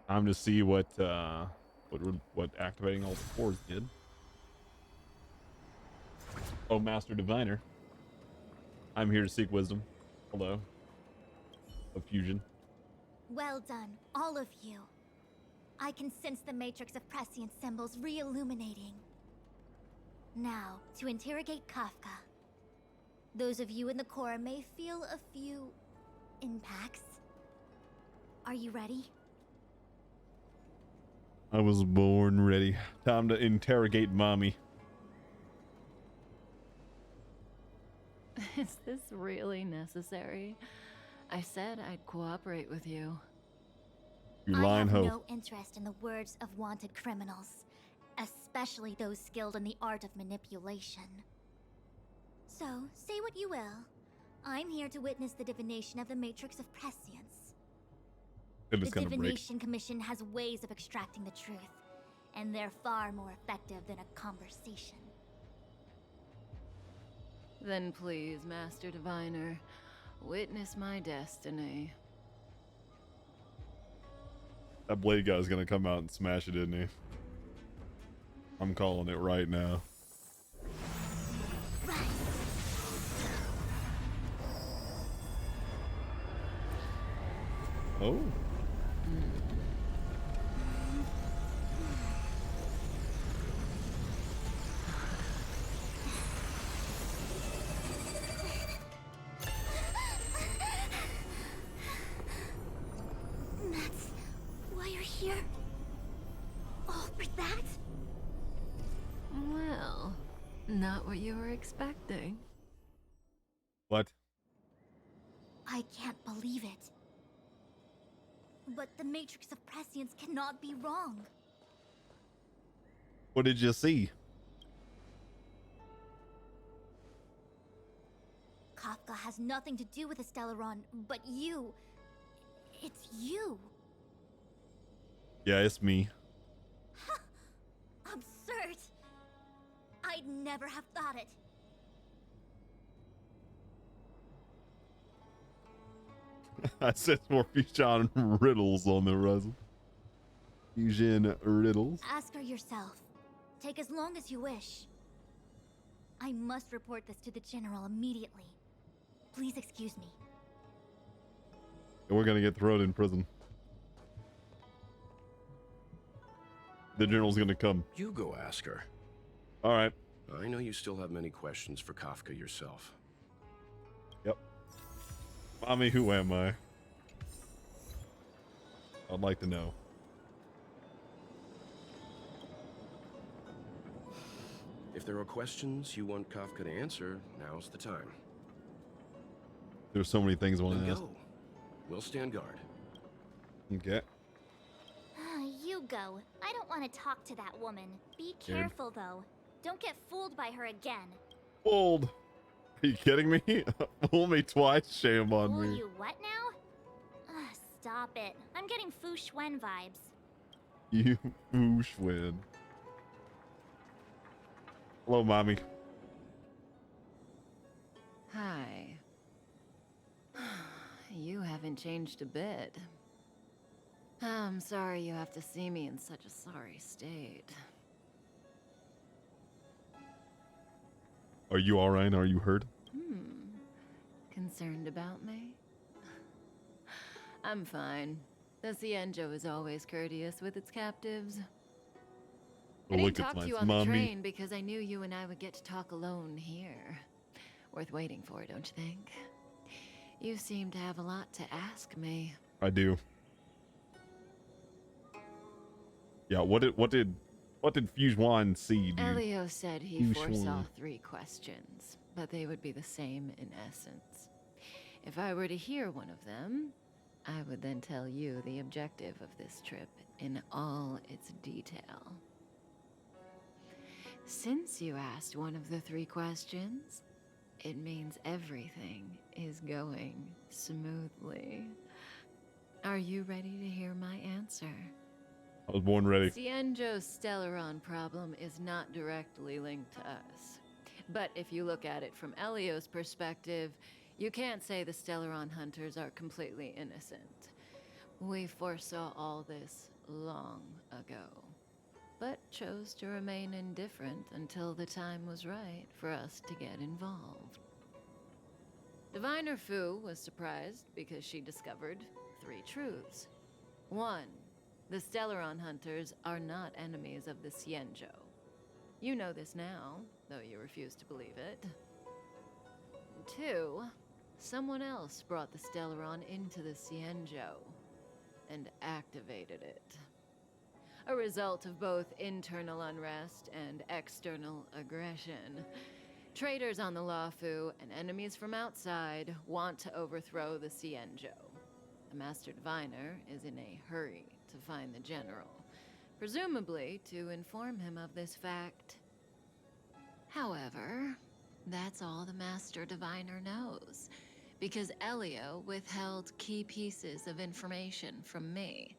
Time to see what activating all the fours did. Oh, Master Diviner. I'm here to seek wisdom. Hello. Of fusion. Well done, all of you. I can sense the matrix of prescient symbols re-illuminating. Now, to interrogate Kafka. Those of you in the core may feel a few impacts. Are you ready? I was born ready. Time to interrogate mommy. Is this really necessary? I said I'd cooperate with you. You I lying have hoe. no interest in the words of wanted criminals, especially those skilled in the art of manipulation. So, say what you will. I'm here to witness the divination of the matrix of prescience. The Divination Commission has ways of extracting the truth, and they're far more effective than a conversation. Then please, Master Diviner, witness my destiny. That blade guy's gonna come out and smash it, isn't he? I'm calling it right now. Oh. That's why you're here? All for that? Well, not what you were expecting. What? I can't believe it. But the matrix of prescience cannot be wrong. What did you see? Kafka has nothing to do with the STELLARON, but you... It's you. Yeah, it's me. Absurd. I'd never have thought it. I said more fusion riddles on the resin. Fusion riddles. Ask her yourself. Take as long as you wish. I must report this to the General immediately. Please excuse me. And we're gonna get thrown in prison. The general's gonna come. You go ask her. All right. I know you still have many questions for Kafka yourself. Yep. Mommy, who am I? I'd like to know. If there are questions you want Kafka to answer, now's the time. There's so many things I want Then to ask. go. We'll stand guard. Okay. You go. I don't want to talk to that woman. Be Scared. careful, though. Don't get fooled by her again. Fooled. Are you kidding me? Fool me twice, shame on Fool me. you what now? Stop it. I'm getting Fu Xuan vibes. You whoosh win. Hello, mommy. Hi. You haven't changed a bit. I'm sorry you have to see me in such a sorry state. Are you alright? Are you hurt? Concerned about me? I'm fine. The Cienjo is always courteous with its captives. I didn't Look, it's talk to nice. you on the Mommy. train because I knew you and I would get to talk alone here. Worth waiting for, don't you think? You seem to have a lot to ask me. I do. Yeah, what did Fujuan see, dude? Elio said he Fu foresaw Xuan. 3 questions, but they would be the same in essence. If I were to hear one of them, I would then tell you the objective of this trip in all its detail. Since you asked one of the 3 questions, it means everything is going smoothly. Are you ready to hear my answer? I was born ready. Cienjo's Stellaron problem is not directly linked to us. But if you look at it from Elio's perspective, you can't say the Stellaron hunters are completely innocent. We foresaw all this long ago, but chose to remain indifferent until the time was right for us to get involved. Diviner Fu was surprised because she discovered 3 truths. 1. The Stellaron hunters are not enemies of the Xianzhou. You know this now, though you refuse to believe it. 2. Someone else brought the Stellaron into the Xianzhou and activated it. A result of both internal unrest and external aggression. Traitors on the Luofu and enemies from outside want to overthrow the Xianzhou. The Master Diviner is in a hurry to find the general, presumably to inform him of this fact. However, that's all the Master Diviner knows, because Elio withheld key pieces of information from me.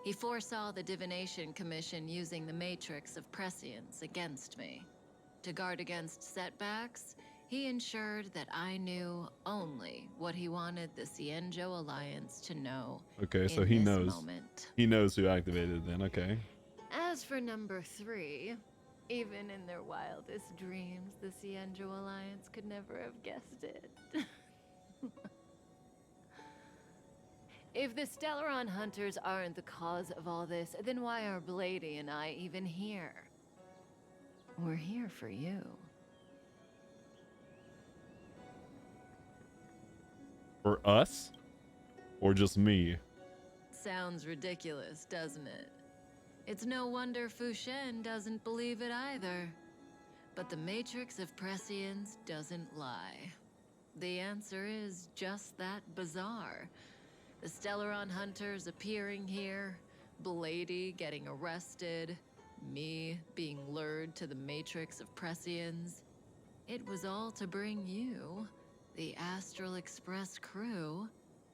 He foresaw the Divination Commission using the Matrix of Prescience against me. To guard against setbacks, he ensured that I knew only what he wanted the Xianzhou Alliance to know. Okay, so in he this knows. Moment. He knows who activated it then, okay. As for number 3, even in their wildest dreams, the Xianzhou Alliance could never have guessed it. If the Stellaron hunters aren't the cause of all this, then why are Blady and I even here? We're here for you. For us? Or just me? Sounds ridiculous, doesn't it? It's no wonder Fu Shen doesn't believe it either. But the Matrix of Prescience doesn't lie. The answer is just that bizarre. The Stellaron hunters appearing here, Blady getting arrested, me being lured to the Matrix of Prescience. It was all to bring you, the Astral Express crew,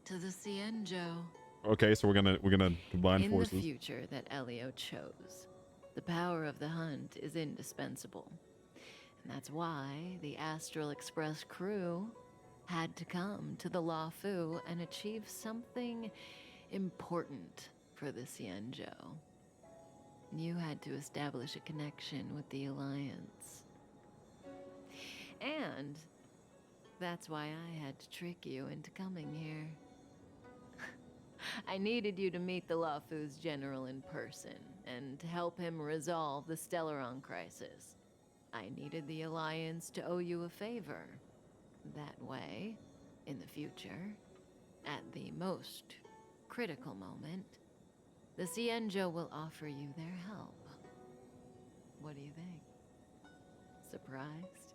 to the Xianzhou. Okay, so we're gonna combine forces. In the future that Elio chose, the power of the hunt is indispensable. And that's why the Astral Express crew had to come to the Luofu and achieve something important for the Xianzhou. You had to establish a connection with the Alliance. And that's why I had to trick you into coming here. I needed you to meet the Luofu's general in person and to help him resolve the Stellaron crisis. I needed the Alliance to owe you a favor. That way, in the future, at the most critical moment, the Xianzhou will offer you their help. What do you think? Surprised?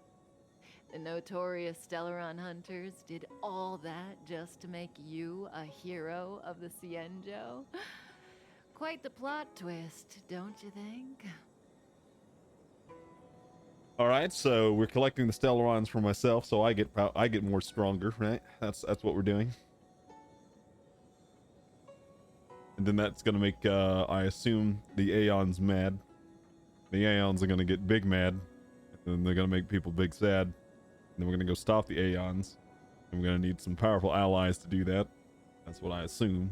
The notorious Stellaron hunters did all that just to make you a hero of the Xianzhou? Quite the plot twist, don't you think? All right, so we're collecting the Stellarons for myself, so I get more stronger, right? That's what we're doing. And then that's gonna make I assume the Aeons mad. The Aeons are gonna get big mad, and then they're gonna make people big sad. And then we're gonna go stop the Aeons, and we're gonna need some powerful allies to do that. That's what I assume.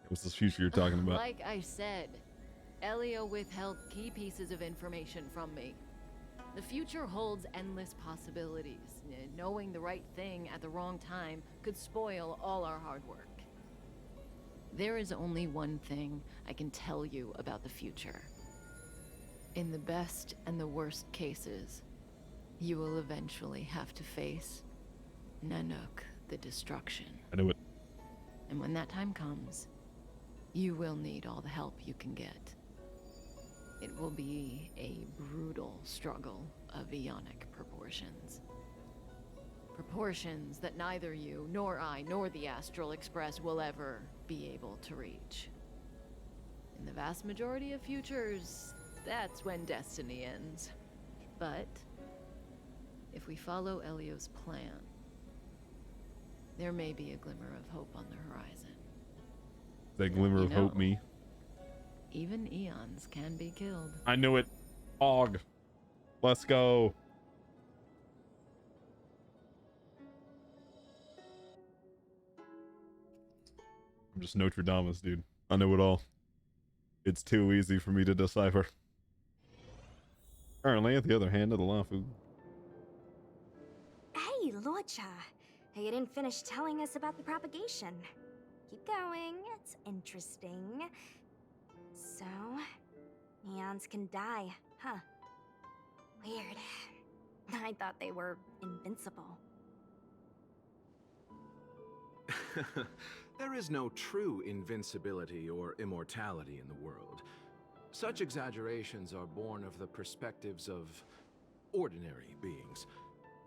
What's this future you're talking about? Like I said, Elio withheld key pieces of information from me. The future holds endless possibilities. Knowing the right thing at the wrong time could spoil all our hard work. There is only one thing I can tell you about the future. In the best and the worst cases, you will eventually have to face Nanook the Destruction. I knew it. And when that time comes, you will need all the help you can get. It will be a brutal struggle of Ionic proportions. Proportions that neither you, nor I, nor the Astral Express will ever be able to reach. In the vast majority of futures, that's when destiny ends. But if we follow Elio's plan, there may be a glimmer of hope on the horizon. That glimmer of hope me. Even eons can be killed. I knew it. Og. Let's go. just Notre Dame, dude. I know it all. It's too easy for me to decipher. Currently, at the other hand of the Lafu. Hey, Lorcha. You didn't finish telling us about the propagation. Keep going, it's interesting. So, neons can die, huh? Weird. I thought they were invincible. There is no true invincibility or immortality in the world. Such exaggerations are born of the perspectives of ordinary beings.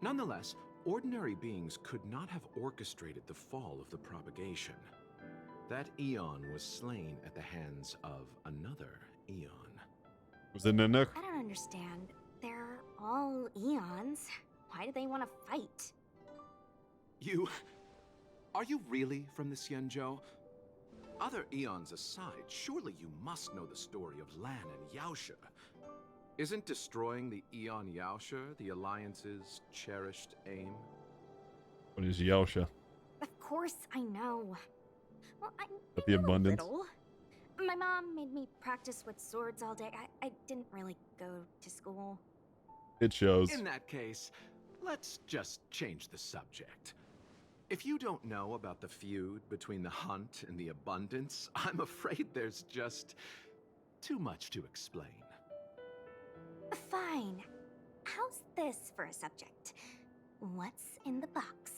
Nonetheless, ordinary beings could not have orchestrated the fall of the propagation. That eon was slain at the hands of another eon. Was it Nanook? I don't understand. They're all eons. Why do they want to fight? Are you really from the Xianzhou? Other eons aside, surely you must know the story of Lan and Yaoshe. Isn't destroying the Eon Yaoshe the Alliance's cherished aim? What is Yaoshe? Of course I know. Well, I But the know a abundance? little. My mom made me practice with swords all day. I didn't really go to school. It shows. In that case, let's just change the subject. If you don't know about the feud between the Hunt and the Abundance, I'm afraid there's just too much to explain. Fine. How's this for a subject? What's in the box?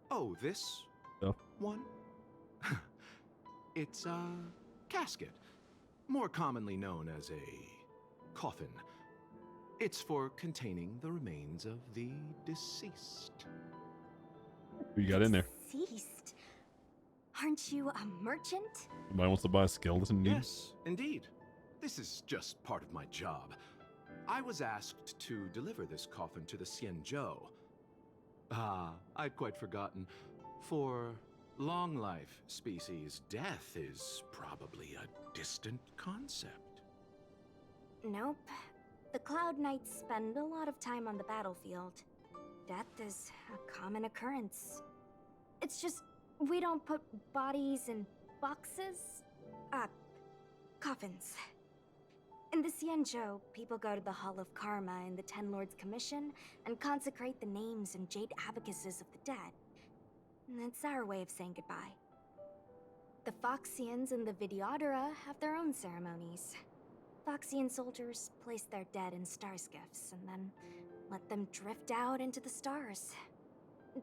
Oh, this Oh. one? It's a casket, more commonly known as a coffin. It's for containing the remains of the deceased. What you got in there? Deceased. Aren't you a merchant? Somebody wants to buy a skeleton, dude? Yes, indeed. This is just part of my job. I was asked to deliver this coffin to the Xianzhou. I'd quite forgotten. For long life species, death is probably a distant concept. Nope. The Cloud Knights spend a lot of time on the battlefield. Death is a common occurrence. It's just, we don't put bodies in boxes. Coffins. In the Xianzhou, people go to the Hall of Karma in the Ten Lords Commission and consecrate the names and jade abacuses of the dead. And it's our way of saying goodbye. The Foxians and the Videodora have their own ceremonies. Foxian soldiers place their dead in star skiffs and then let them drift out into the stars.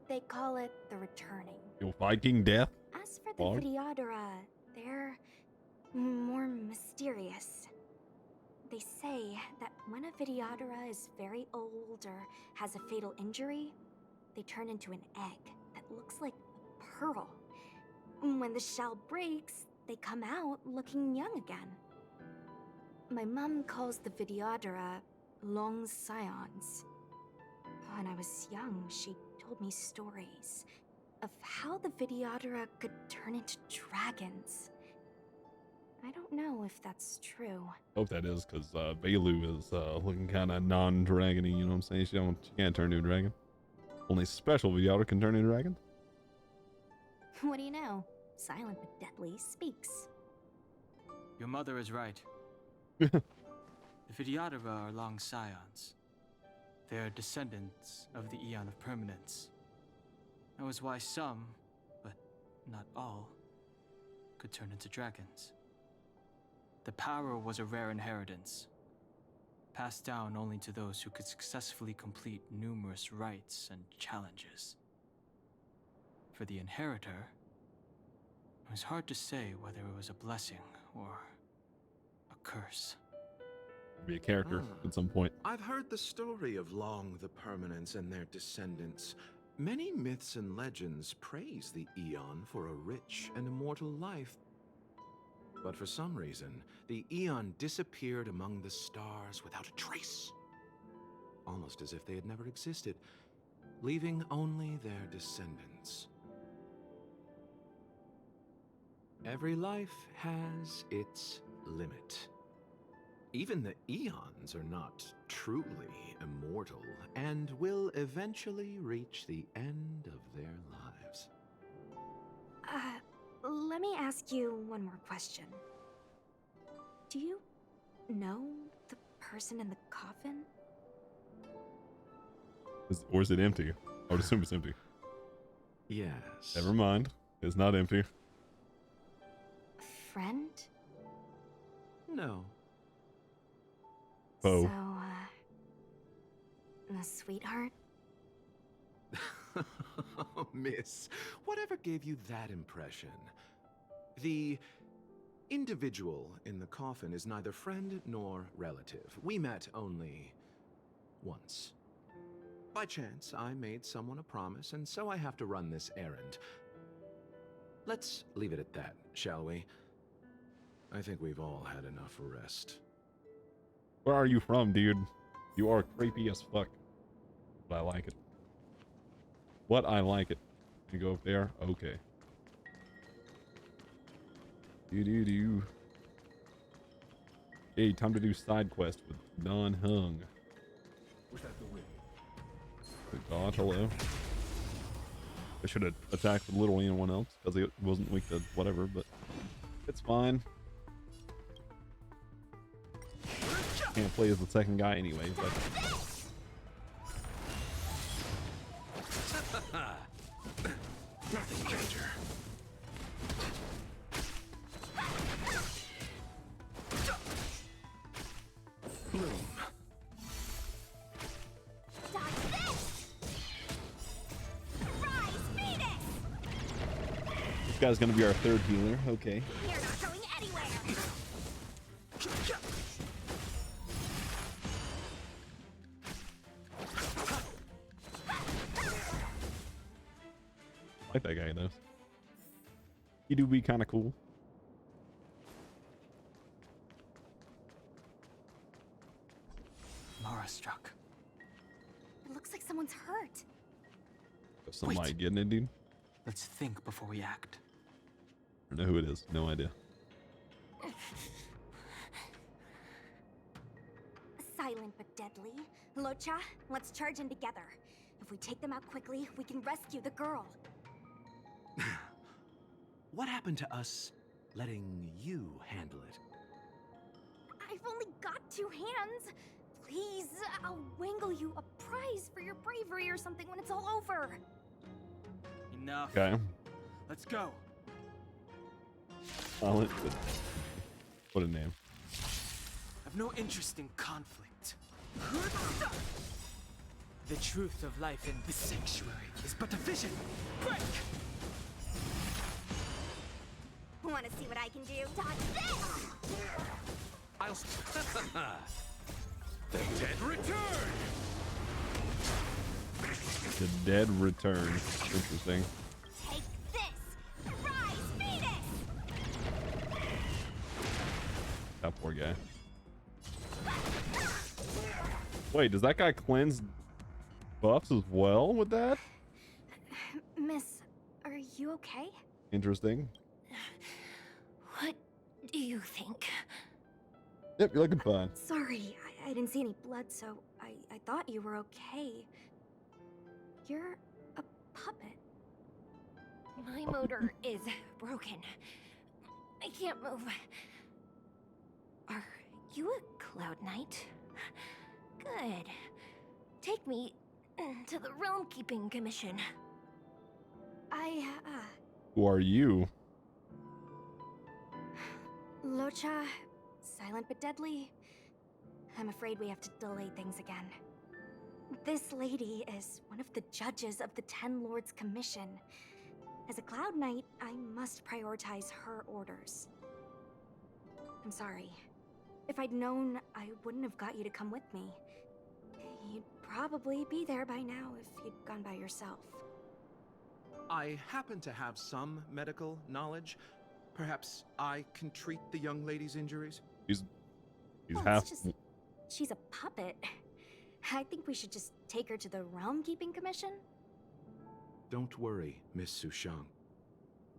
They call it the returning. Yo, Viking death? As for the Lord? Videodora, they're more mysterious. They say that when a Videodora is very old or has a fatal injury, they turn into an egg that looks like a pearl. When the shell breaks, they come out looking young again. My mom calls the Videodora long scions. When I was young, she told me stories of how the Videodora could turn into dragons. I don't know if that's true. Hope that is, because Velu is looking kind of non-dragony, you know what I'm saying? She can't turn into a dragon. Only special Videodora can turn into dragons. What do you know? Silent but deadly speaks. Your mother is right. The Videodora are long scions. They are descendants of the Eon of Permanence. That was why some, but not all, could turn into dragons. The power was a rare inheritance, passed down only to those who could successfully complete numerous rites and challenges. For the inheritor, it was hard to say whether it was a blessing or a curse. Be a character at some point. I've heard the story of Long the Permanence and their descendants. Many myths and legends praise the Eon for a rich and immortal life. But for some reason, the Eon disappeared among the stars without a trace. Almost as if they had never existed, leaving only their descendants. Every life has its limit. Even the Eons are not truly immortal and will eventually reach the end of their lives. Let me ask you one more question. Do you know the person in the coffin? Or is it empty? I would assume it's empty. Yes. Never mind. It's not empty. Friend? No. Oh. So, a sweetheart? Miss, whatever gave you that impression? The individual in the coffin is neither friend nor relative. We met only once. By chance, I made someone a promise, and so I have to run this errand. Let's leave it at that, shall we? I think we've all had enough rest. Where are you from, dude? You are creepy as fuck. But I like it. What I like it. You go up there? Okay. Do. Hey, time to do side quest with Don Hung. God, hello. I should have attacked with literally anyone else because it wasn't weak to whatever, but it's fine. Can't play as the second guy anyway, but Nothing major. Bloom. Dodge this! Rise, Phoenix! this guy's gonna be our third healer. Okay. You're not going anywhere! I like that guy though. He do be kind of cool. Mara struck. It looks like someone's hurt. Somebody getting it, dude. Let's think before we act. I don't know who it is. No idea. Silent but deadly. Locha, let's charge in together. If we take them out quickly, we can rescue the girl. What happened to us letting you handle it? I've only got 2 hands. Please, I'll wangle you a prize for your bravery or something when it's all over. Enough. Okay. Let's go. Solid. What a name. I've no interest in conflict. The truth of life in this sanctuary is but a vision. Break! Want to see what I can do? Dodge this! I'll... The dead return! The dead return. Interesting. Take this! Rise, Phoenix! That poor guy. Wait, does that guy cleanse buffs as well with that? Miss, are you okay? Interesting. What do you think? Yep, you're looking fine. Sorry, I didn't see any blood, so I thought you were okay. You're a puppet. My motor is broken. I can't move. Are you a Cloud Knight? Good. Take me to the Realm Keeping Commission. Who are you? Locha, silent but deadly. I'm afraid we have to delay things again. This lady is one of the judges of the Ten Lords Commission. As a Cloud Knight, I must prioritize her orders. I'm sorry. If I'd known, I wouldn't have got you to come with me. You'd probably be there by now if you'd gone by yourself. I happen to have some medical knowledge. Perhaps I can treat the young lady's injuries? He's Well, half. it's just, she's a puppet. I think we should just take her to the Realm Keeping Commission. Don't worry, Miss Sushang.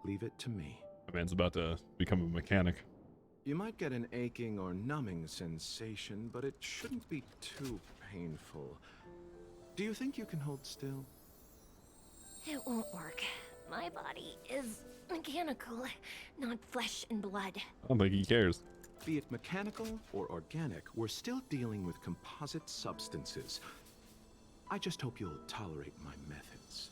Leave it to me. My man's about to become a mechanic. You might get an aching or numbing sensation, but it shouldn't be too painful. Do you think you can hold still? It won't work. My body is Mechanical, not flesh and blood. I don't think he cares. Be it mechanical or organic, we're still dealing with composite substances. I just hope you'll tolerate my methods.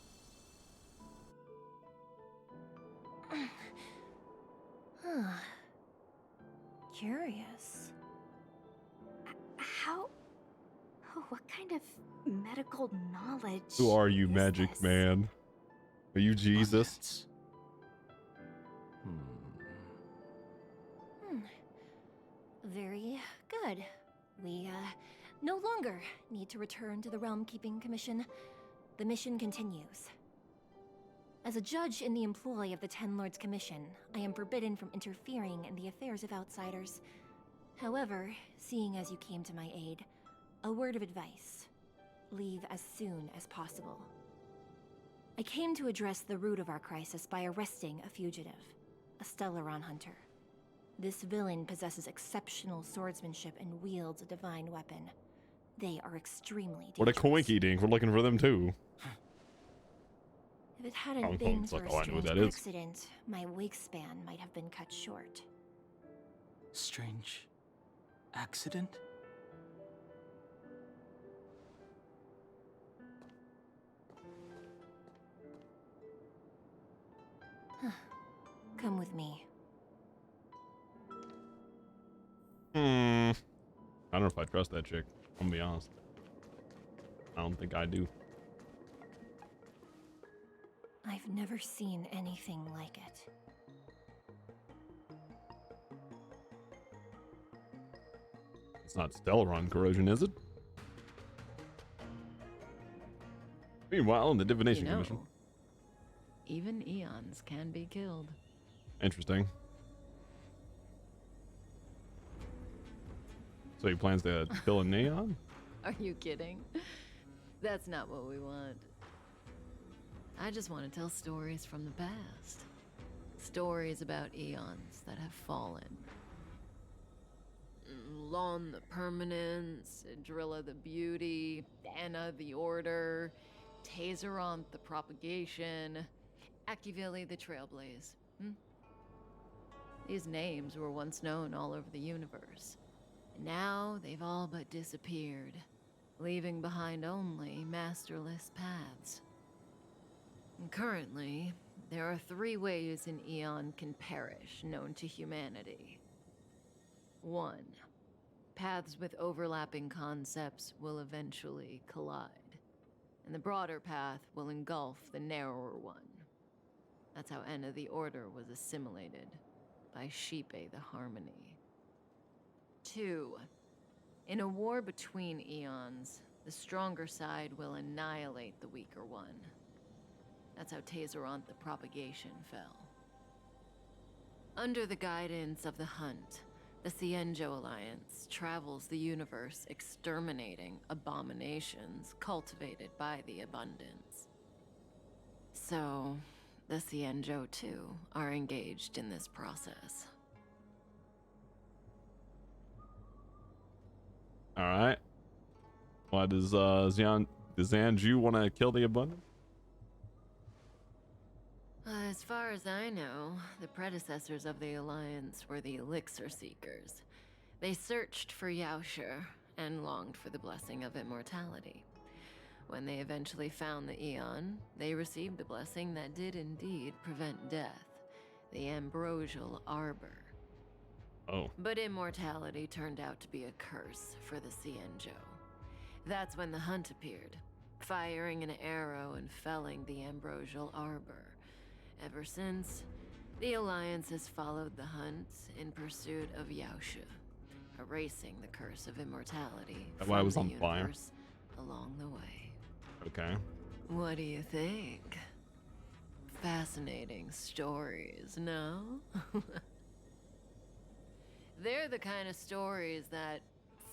Huh. Curious. How? What kind of medical knowledge? Who are you, is magic this? man? Are you Jesus? Onions. Very good. We, no longer need to return to the Realm Keeping Commission. The mission continues. As a judge in the employ of the Ten Lords Commission, I am forbidden from interfering in the affairs of outsiders. However, seeing as you came to my aid, a word of advice. Leave as soon as possible. I came to address the root of our crisis by arresting a fugitive, a Stellaron hunter. This villain possesses exceptional swordsmanship and wields a divine weapon. They are extremely dangerous. What a coinky dink. We're looking for them too. If it hadn't been It's like, for oh, I a know what strange that is. accident, my wake span might have been cut short. Strange accident? Come with me. I don't know if I trust that chick. I'm gonna be honest. I don't think I do. I've never seen anything like it. It's not Stellaron corrosion, is it? Meanwhile, in the Divination You know, Commission. even eons can be killed. Interesting. So he plans to kill a neon? Are you kidding? That's not what we want. I just want to tell stories from the past. Stories about eons that have fallen. Lon the Permanence, Drilla the Beauty, Anna the Order, Tazeronth the Propagation, Akivili the Trailblaze. These names were once known all over the universe. And now they've all but disappeared, leaving behind only masterless paths. And currently, there are 3 ways an eon can perish known to humanity. 1. Paths with overlapping concepts will eventually collide, and the broader path will engulf the narrower one. That's how Enna the Order was assimilated by Sheepe the Harmony. 2. In a war between eons, the stronger side will annihilate the weaker one. That's how Tazeronth the Propagation fell. Under the guidance of the Hunt, the Cienjo Alliance travels the universe exterminating abominations cultivated by the Abundance. So, the Cienjo too are engaged in this process. Alright. Why does Zanju want to kill the Abundant? As far as I know, the predecessors of the Alliance were the Elixir Seekers. They searched for Yaoshe and longed for the blessing of immortality. When they eventually found the Eon, they received the blessing that did indeed prevent death, the Ambrosial Arbor. Oh. But immortality turned out to be a curse for the Cienjo. That's when the Hunt appeared, firing an arrow and felling the Ambrosial Arbor. Ever since, the Alliance has followed the Hunt in pursuit of Yaoshe, erasing the curse of immortality That's why it from was the on fire. universe along the way. Okay. What do you think? Fascinating stories, no? They're the kind of stories that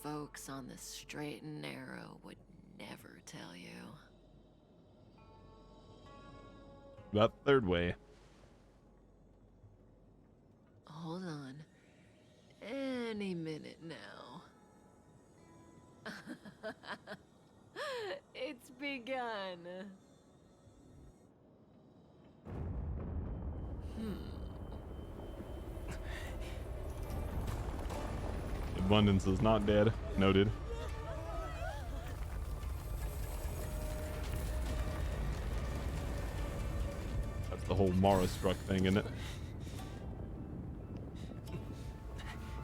folks on the straight and narrow would never tell you. That third way. Hold on. Any minute now. It's begun. Abundance is not dead. Noted. That's the whole Mara struck thing, isn't it?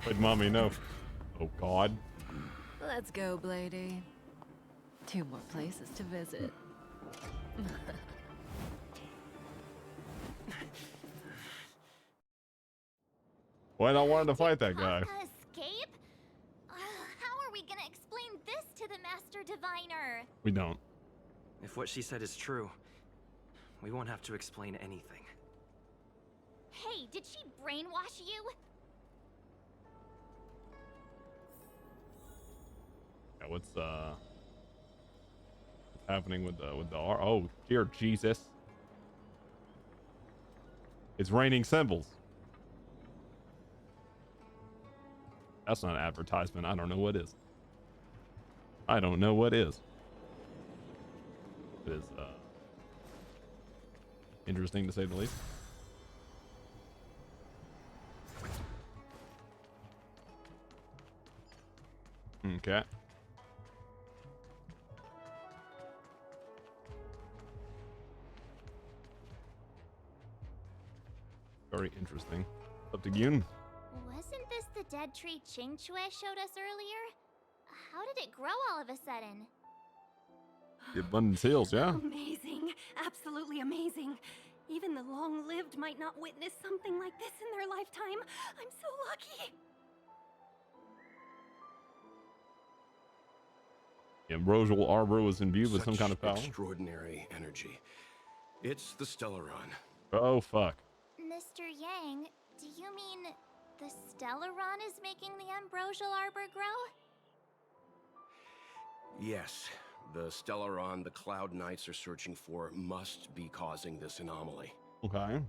Wait, mommy, no. Oh, God. Let's go, Blady. 2 more places to visit. Wait, I wanted to fight that guy. Kafka escape? How are we gonna explain this to the Master Diviner? We don't. If what she said is true, we won't have to explain anything. Hey, did she brainwash you? Yeah, what's happening with the R? Oh, dear Jesus. It's raining symbols. That's not an advertisement. I don't know what is. I don't know what is. It is interesting to say the least. Okay. Very interesting. Up to Gyun. Wasn't this the dead tree Ching Chue showed us earlier? How did it grow all of a sudden? The Abundance Hills, yeah. Amazing. Absolutely amazing. Even the long-lived might not witness something like this in their lifetime. I'm so lucky. The ambrosial arbor was imbued with some Such kind of power. extraordinary energy. It's the Stellaron. Oh, fuck. Mr. Yang, do you mean the Stellaron is making the ambrosial arbor grow? Yes, the Stellaron the Cloud Knights are searching for must be causing this anomaly. Okay.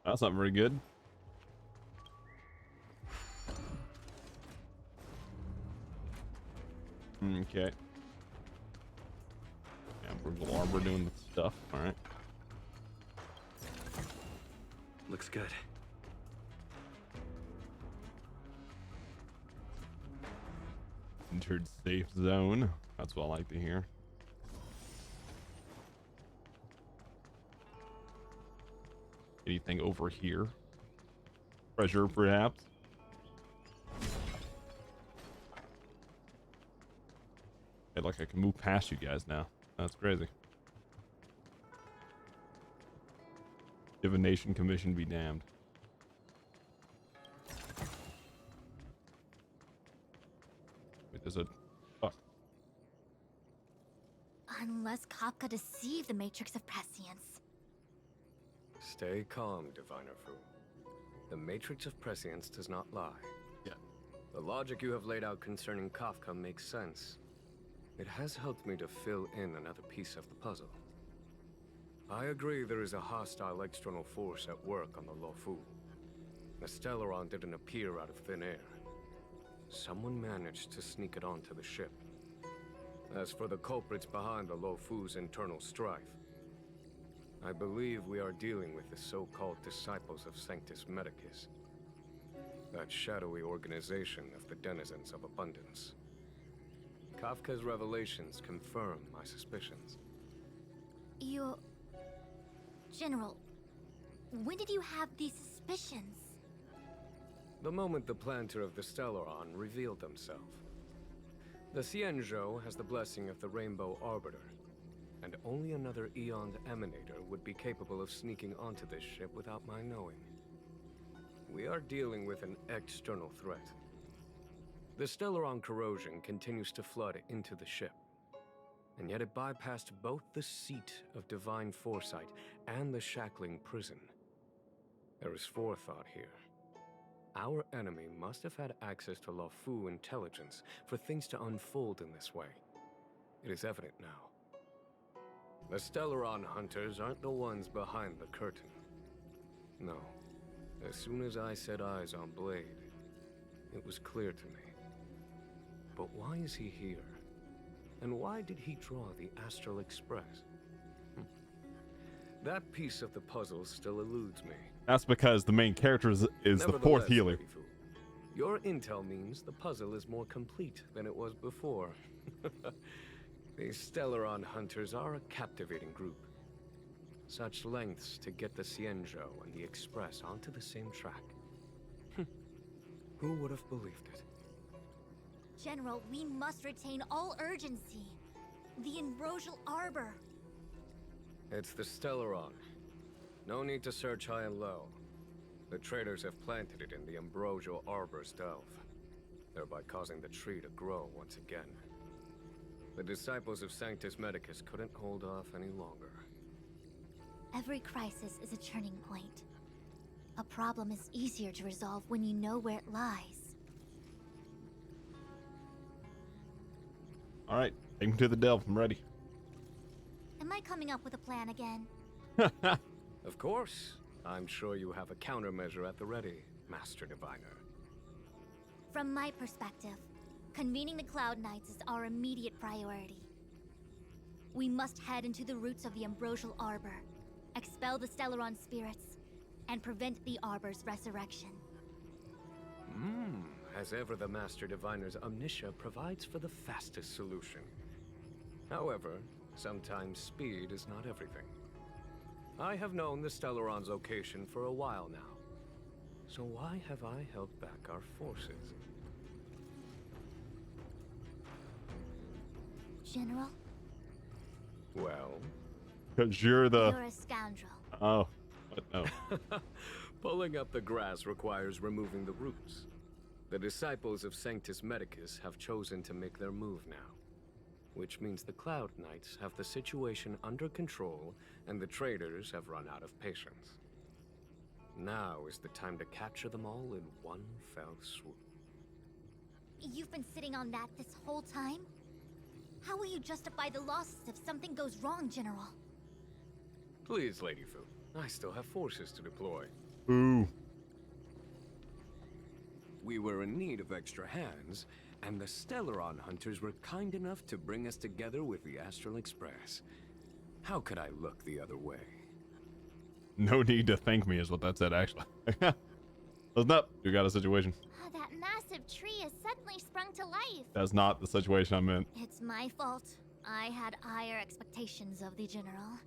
That's not very good. Okay. Ambrosial arbor doing the stuff. All right. Looks good. Entered safe zone. That's what I like to hear. Anything over here? Treasure, perhaps? Hey, like I can move past you guys now. That's crazy. Divination Commission be damned. Wait, there's a... Fuck. Unless Kafka deceived the Matrix of Prescience. Stay calm, Diviner Fu. The Matrix of Prescience does not lie. Yeah. The logic you have laid out concerning Kafka makes sense. It has helped me to fill in another piece of the puzzle. I agree there is a hostile external force at work on the Luofu. The Stellaron didn't appear out of thin air. Someone managed to sneak it onto the ship. As for the culprits behind the Luofu's internal strife, I believe we are dealing with the so-called Disciples of Sanctus Medicus. That shadowy organization of the denizens of abundance. Kafka's revelations confirm my suspicions. You... General, when did you have these suspicions? The moment the planter of the Stellaron revealed himself. The Xianzhou has the blessing of the Rainbow Arbiter, and only another Eoned Emanator would be capable of sneaking onto this ship without my knowing. We are dealing with an external threat. The Stellaron corrosion continues to flood into the ship, and yet it bypassed both the seat of divine foresight and the shackling prison. There is forethought here. Our enemy must have had access to Luofu intelligence for things to unfold in this way. It is evident now. The Stellaron hunters aren't the ones behind the curtain. No. As soon as I set eyes on Blade, it was clear to me. But why is he here? And why did he draw the Astral Express? That piece of the puzzle still eludes me. That's because the main character is the fourth Nevertheless, healer. Lady Fu, your intel means the puzzle is more complete than it was before. These Stellaron hunters are a captivating group. Such lengths to get the Xianzhou and the Express onto the same track. Who would have believed it? General, we must retain all urgency. The Ambrosial Arbor. It's the Stellaron. No need to search high and low. The traders have planted it in the Ambrosial Arbor's delve, thereby causing the tree to grow once again. The disciples of Sanctus Medicus couldn't hold off any longer. Every crisis is a turning point. A problem is easier to resolve when you know where it lies. All right, take him to the delve. I'm ready. Am I coming up with a plan again? Of course. I'm sure you have a countermeasure at the ready, Master Diviner. From my perspective, convening the Cloud Knights is our immediate priority. We must head into the roots of the Ambrosial Arbor, expel the Stellaron spirits, and prevent the Arbor's resurrection. As ever, the Master Diviner's omniscia provides for the fastest solution. However, sometimes speed is not everything. I have known the Stellaron's location for a while now. So why have I held back our forces? General, Well, Because you're you're a scoundrel. Oh, but no. pulling up the grass requires removing the roots. The disciples of Sanctus Medicus have chosen to make their move now, which means the Cloud Knights have the situation under control and the traders have run out of patience. Now is the time to capture them all in one fell swoop. You've been sitting on that this whole time? How will you justify the losses if something goes wrong, General? Please, Lady Fu, I still have forces to deploy. Ooh. We were in need of extra hands, and the Stellaron hunters were kind enough to bring us together with the Astral Express. How could I look the other way? No need to thank me is what that said, actually. Listen up. You got a situation. Oh, that massive tree has suddenly sprung to life. That's not the situation I'm in. It's my fault. I had higher expectations of the General.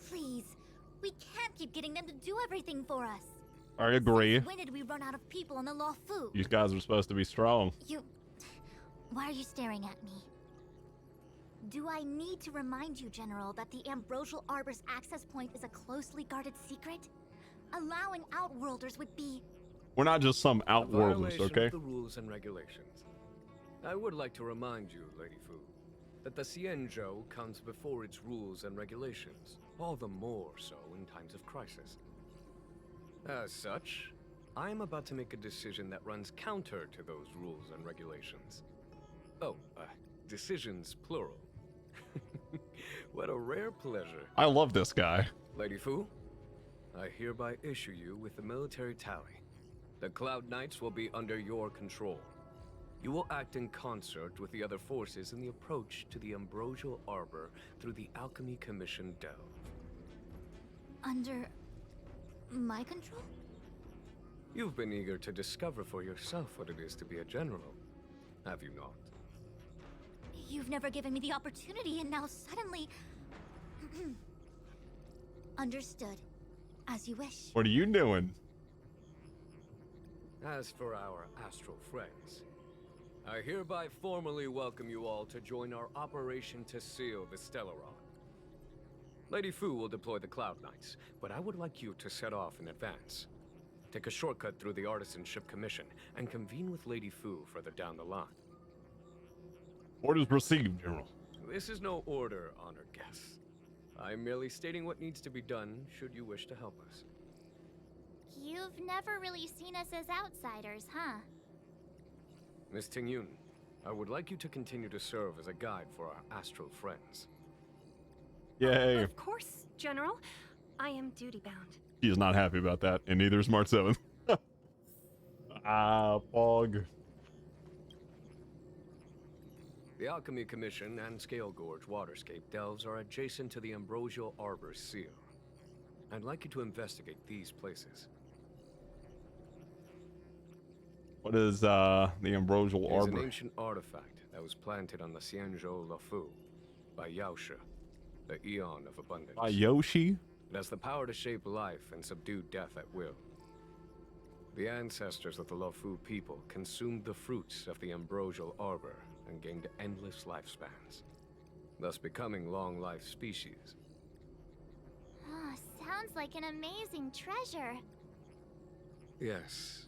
Please, we can't keep getting them to do everything for us. I agree. When did we run out of people on the Law Fu? You guys are supposed to be strong. Why are you staring at me? Do I need to remind you, General, that the Ambrosial Arbor's access point is a closely guarded secret? Allowing Outworlders would be... We're not just some A outworlders, violation okay? of the rules and regulations. I would like to remind you, Lady Fu, that the Xianzhou comes before its rules and regulations, all the more so in times of crisis. As such, I am about to make a decision that runs counter to those rules and regulations. Oh, decisions plural. What a rare pleasure. I love this guy. Lady Fu, I hereby issue you with the military tally. The Cloud Knights will be under your control. You will act in concert with the other forces in the approach to the Ambrosial Arbor through the Alchemy Commission delve. Under... my control? You've been eager to discover for yourself what it is to be a general, have you not? You've never given me the opportunity, and now suddenly... Understood. As you wish. What are you doing? As for our astral friends, I hereby formally welcome you all to join our operation to seal the Stellaron. Lady Fu will deploy the Cloud Knights, but I would like you to set off in advance. Take a shortcut through the Artisanship Commission and convene with Lady Fu further down the line. Orders received, General. This is no order, honored guests. I'm merely stating what needs to be done should you wish to help us. You've never really seen us as outsiders, huh? Miss Tingyun, I would like you to continue to serve as a guide for our astral friends. Yay. Of course, General. I am duty-bound. He is not happy about that, and neither is Smart 7. Pog. The Alchemy Commission and Scale Gorge Waterscape delves are adjacent to the Ambrosial Arbor Seal. I'd like you to investigate these places. What is the Ambrosial It is an Arbor? ancient artifact that was planted on the Xianzhou Lafu by Yaoshe, the Eon of Abundance. By Yoshi? It has the power to shape life and subdue death at will. The ancestors of the Lafu people consumed the fruits of the Ambrosial Arbor and gained endless lifespans, thus becoming long-life species. Oh, sounds like an amazing treasure. Yes.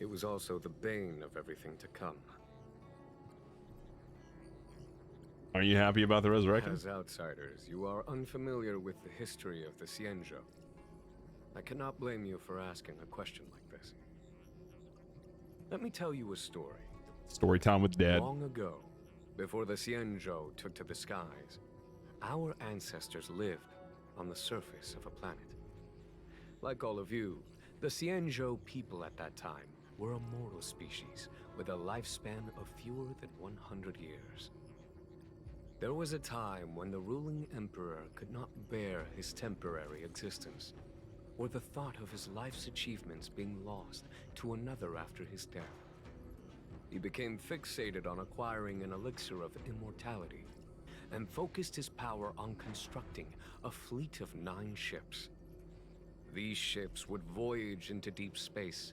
It was also the bane of everything to come. Are you happy about the resurrection? As outsiders, you are unfamiliar with the history of the Xianzhou. I cannot blame you for asking a question like this. Let me tell you a story. Story time with Dad. Long ago, before the Xianzhou took to the skies, our ancestors lived on the surface of a planet. Like all of you, the Xianzhou people at that time were a mortal species with a lifespan of fewer than 100 years. There was a time when the ruling emperor could not bear his temporary existence, or the thought of his life's achievements being lost to another after his death. He became fixated on acquiring an elixir of immortality, and focused his power on constructing a fleet of 9 ships. These ships would voyage into deep space,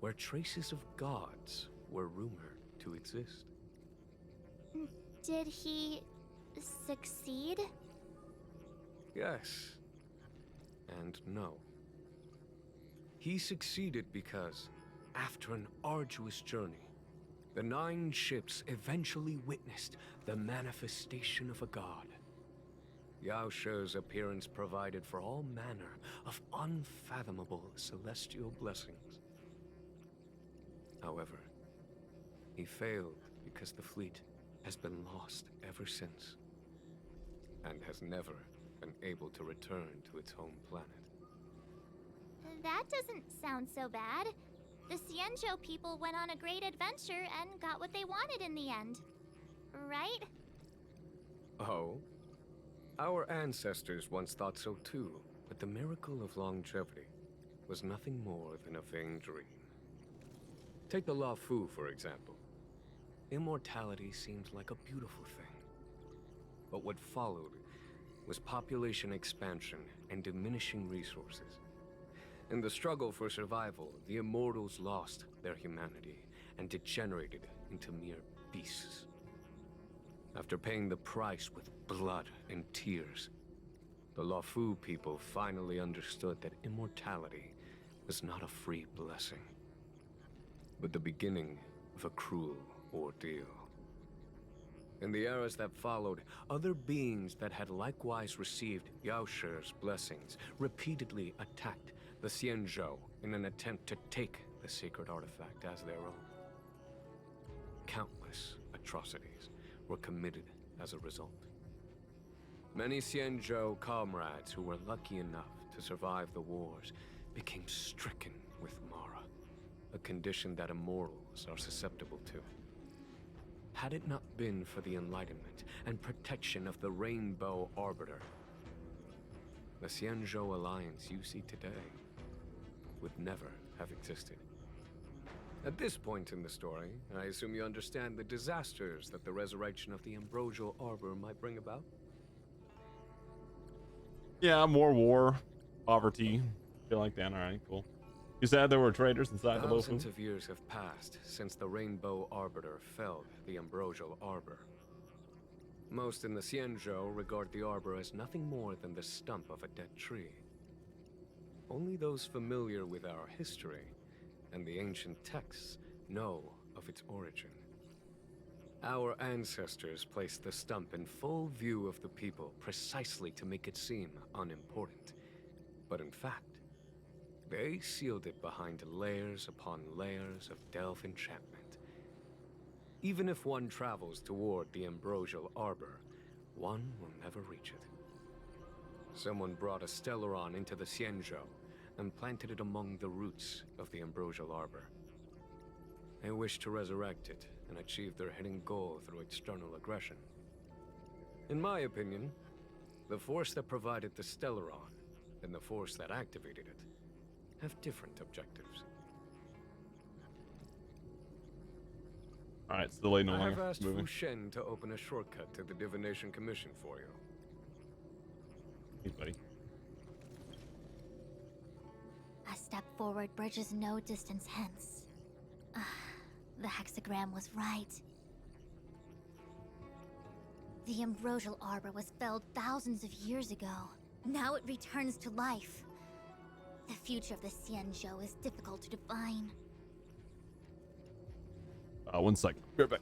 where traces of gods were rumored to exist. Did he succeed? Yes. And no. He succeeded because, after an arduous journey, the 9 ships eventually witnessed the manifestation of a god. Yaoshe's appearance provided for all manner of unfathomable celestial blessings. However, he failed because the fleet has been lost ever since, and has never been able to return to its home planet. That doesn't sound so bad. The Xianzhou people went on a great adventure and got what they wanted in the end. Right? Oh? Our ancestors once thought so too, but the miracle of longevity was nothing more than a vain dream. Take the Lafu, for example. Immortality seemed like a beautiful thing. But what followed was population expansion and diminishing resources. In the struggle for survival, the immortals lost their humanity and degenerated into mere beasts. After paying the price with blood and tears, the Lafu people finally understood that immortality was not a free blessing, but the beginning of a cruel ordeal. In the eras that followed, other beings that had likewise received Yaoshe's blessings repeatedly attacked the Xianzhou in an attempt to take the sacred artifact as their own. Countless atrocities were committed as a result. Many Xianzhou comrades who were lucky enough to survive the wars became stricken with Mara, a condition that immortals are susceptible to. Had it not been for the enlightenment and protection of the Rainbow Arbiter, the Xianzhou Alliance you see today would never have existed. At this point in the story, I assume you understand the disasters that the resurrection of the Ambrosial Arbor might bring about? Yeah, more war, poverty. Feel like that. All right, cool. You said there were traitors inside the Thousands Lofu? of years have passed since the Rainbow Arbiter felled the Ambrosial Arbor. Most in the Xianzhou regard the Arbor as nothing more than the stump of a dead tree. Only those familiar with our history and the ancient texts know of its origin. Our ancestors placed the stump in full view of the people precisely to make it seem unimportant. But in fact, they sealed it behind layers upon layers of delve enchantment. Even if one travels toward the Ambrosial Arbor, one will never reach it. Someone brought a STELLARON into the Xianzhou and planted it among the roots of the Ambrosial Arbor. They wish to resurrect it and achieve their hidden goal through external aggression. In my opinion, the force that provided the Stellaron and the force that activated it have different objectives. Alright, it's the delay no I longer have asked moving. Fu Shen to open a shortcut to the Divination Commission for you. Hey, buddy. A step forward bridges no distance hence. The hexagram was right. The ambrosial arbor was felled thousands of years ago. Now it returns to life. The future of the Xianzhou is difficult to define. 1 second. Be right back.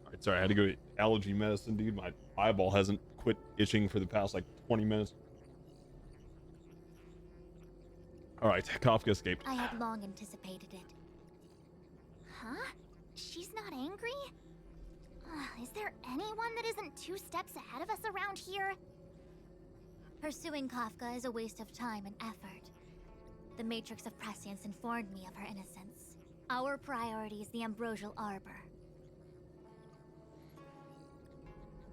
Alright, sorry, I had to go get allergy medicine, dude. My eyeball hasn't quit itching for the past like 20 minutes. Alright, Kafka escaped. I had long anticipated it. Huh? She's not angry? Is there anyone that isn't 2 steps ahead of us around here? Pursuing Kafka is a waste of time and effort. The Matrix of Prescience informed me of her innocence. Our priority is the Ambrosial Arbor.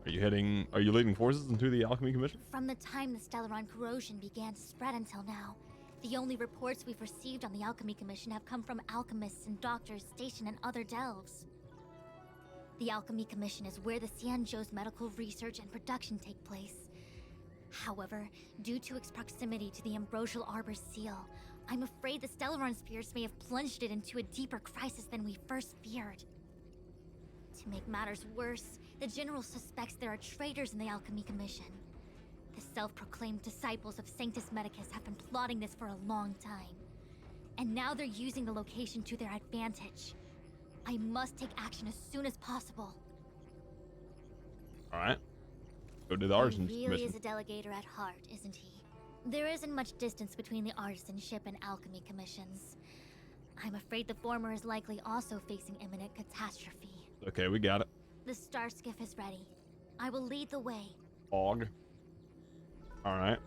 Are you leading forces into the Alchemy Commission? From the time the Stellaron corrosion began to spread until now, the only reports we've received on the Alchemy Commission have come from alchemists and doctors stationed in other delves. The Alchemy Commission is where the Xianzhou's medical research and production take place. However, due to its proximity to the Ambrosial Arbor's seal, I'm afraid the Stellaron spheres may have plunged it into a deeper crisis than we first feared. To make matters worse, the General suspects there are traitors in the Alchemy Commission. The self-proclaimed disciples of Sanctus Medicus have been plotting this for a long time. And now they're using the location to their advantage. I must take action as soon as possible. Alright. Go to the He Artisan really Commission. is a delegator at heart, isn't he? There isn't much distance between the Artisanship and Alchemy Commissions. I'm afraid the former is likely also facing imminent catastrophe. Okay, we got it. The star skiff is ready. I will lead the way. Og. Alright.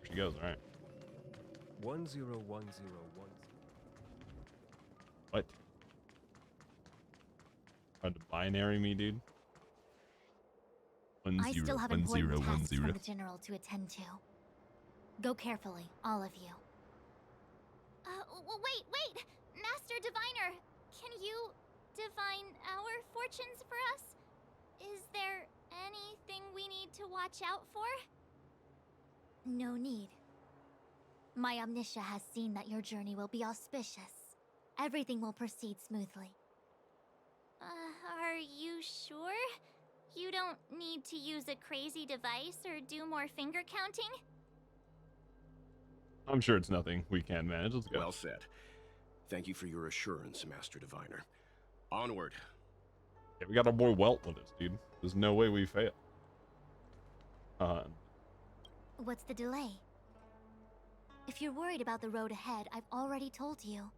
There she goes, alright. 101010. What? Tried to binary me, dude. I still have important tasks 101010. from the General to attend to. Go carefully, all of you. Wait! Master Diviner! Can you divine our fortunes for us? Is there anything we need to watch out for? No need. My Omniscia has seen that your journey will be auspicious. Everything will proceed smoothly. Are you sure? You don't need to use a crazy device or do more finger counting? I'm sure it's nothing we can manage. Let's go. Well said. Thank you for your assurance, Master Diviner. Onward. Yeah, we got our boy Welt with us, dude. There's no way we fail. What's the delay? If you're worried about the road ahead, I've already told you.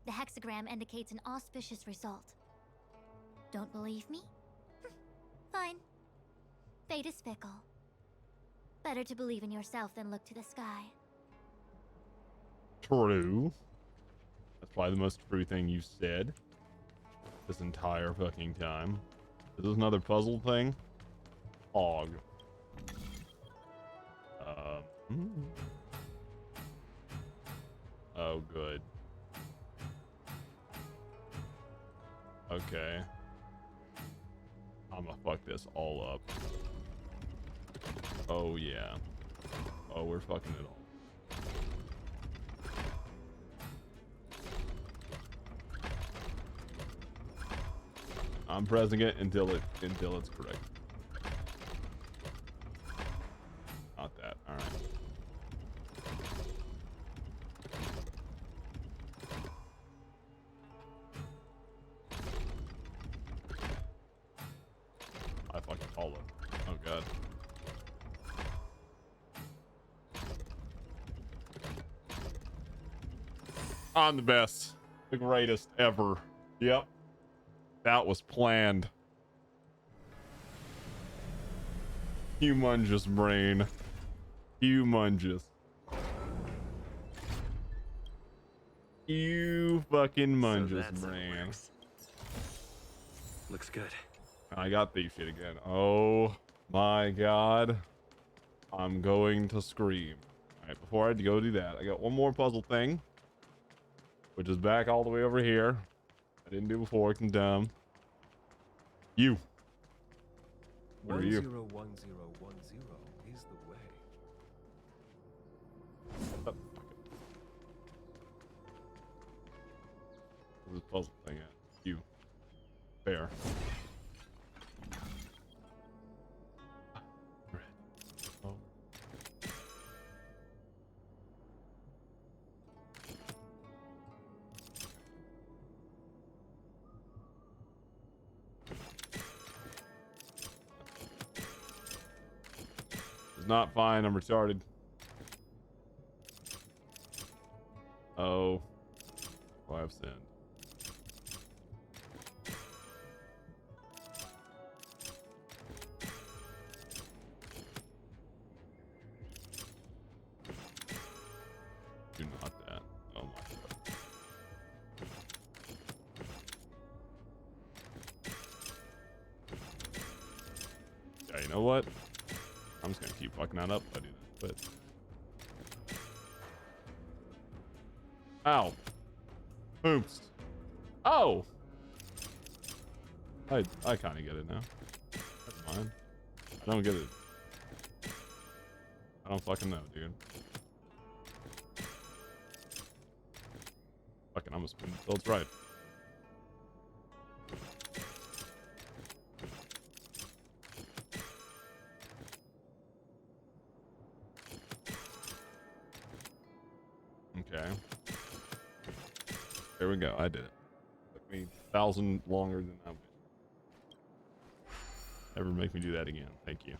The hexagram indicates an auspicious result. Don't believe me? Fine. Fate is fickle. Better to believe in yourself than look to the sky. True. That's probably the most true thing you've said this entire fucking time. Is this another puzzle thing? Og. Oh, good. Okay. I'ma fuck this all up. Oh, yeah. Oh, we're fucking it all. I'm pressing it until it's correct. Not that. All right. I fucking all up. Oh god. I'm the best. The greatest ever. Yep. That was planned. Humongous brain. Humongous. You fucking mungus brain. Looks good. I got thief shit again. Oh my god. I'm going to scream. Alright, before I go do that, I got one more puzzle thing. Which is back all the way over here. I didn't do before, I'm dumb. You. Where are you? 101010 is the way. Oh, okay. Where's this puzzle thing at? You. Fair. Oh. It's not fine, I'm retarded. Oh. Well, I've sinned. Do not that. Oh my god. Yeah, you know what? I'm just gonna keep fucking that up if I do that, but... Ow. Oops. Oh! I kind of get it now. That's fine. I don't get it. I don't fucking know, dude. Fucking, I'm gonna spin until it's right. Okay. There we go. I did it. Took me 1,000 longer than I would. Never make me do that again. Thank you.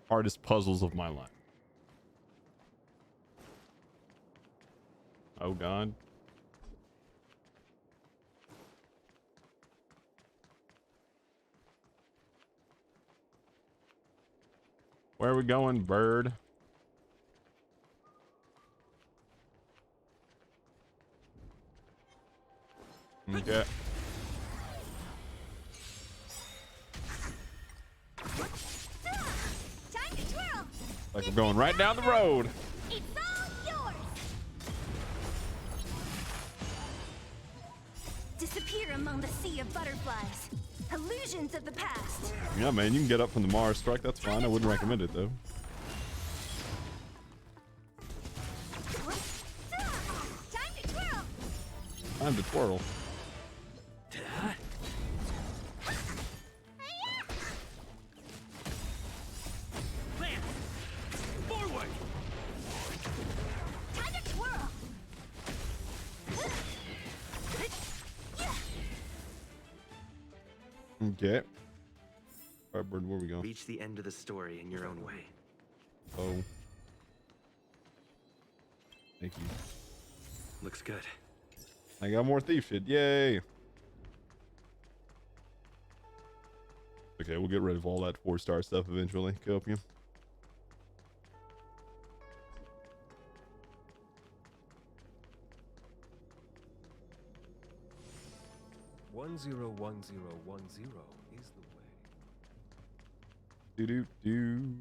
Hardest puzzles of my life. Oh god. Where are we going, bird? Okay. Time to twirl. Like we're going right down the road. It's all yours. Disappear among the sea of butterflies. Illusions of the past. Yeah, man, you can get up from the Mars strike. That's fine. I wouldn't recommend it though. Time to twirl. Time to twirl. Forward! Time to twirl. Okay. All right, Bird, where we go? Reach the end of the story in your own way. Oh. Thank you. Looks good. I got more thief shit. Yay. Okay, we'll get rid of all that 4-star stuff eventually. Copium. One zero is the way. Do.